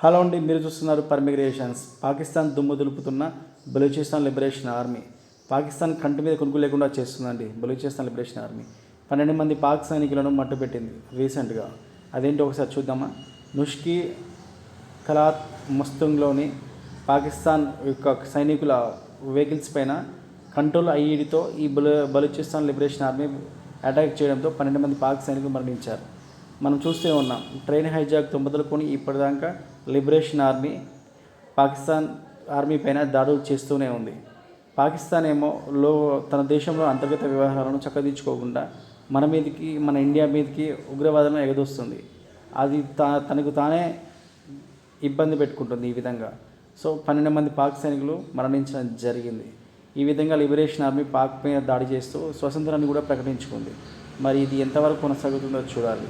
Hello అండి, మీరు చూస్తున్నారు పర్మిగ్రేషన్స్. పాకిస్తాన్ దుమ్ము దులుపుతున్న బలూచిస్తాన్ లిబరేషన్ ఆర్మీ. పాకిస్తాన్ కంటి మీద కొనుక్కు లేకుండా చేస్తుందండి బలూచిస్తాన్ లిబరేషన్ ఆర్మీ. 12 మంది పాక్ సైనికులను మట్టుపెట్టింది రీసెంట్గా. అదేంటి ఒకసారి చూద్దామా. నుష్కి ఖలాత్ మస్తుంగ్లోని పాకిస్తాన్ యొక్క సైనికుల వెహికల్స్ పైన కంట్రోల్ ఐఈడితో ఈ బలూచిస్తాన్ లిబరేషన్ ఆర్మీ అటాక్ చేయడంతో 12 మంది పాక్ సైనికులు మరణించారు. మనం చూస్తూ ఉన్నాం. ట్రైన్ హైజాక్తో మొదలుకొని ఇప్పటిదాకా లిబరేషన్ ఆర్మీ పాకిస్తాన్ ఆర్మీ పైన దాడులు చేస్తూనే ఉంది. పాకిస్తాన్ ఏమో తన దేశంలో అంతర్గత వ్యవహారాలను చక్కదించుకోకుండా మన ఇండియా మీదకి ఉగ్రవాదం ఎగదొస్తుంది. అది తనకు తానే ఇబ్బంది పెట్టుకుంటుంది ఈ విధంగా. సో 12 మంది పాక్ సైనికులు మరణించడం జరిగింది. ఈ విధంగా లిబరేషన్ ఆర్మీ పాక్ పైన దాడి చేస్తూ స్వతంత్రాన్ని కూడా ప్రకటించుకుంది. మరి ఇది ఎంతవరకు కొనసాగుతుందో చూడాలి.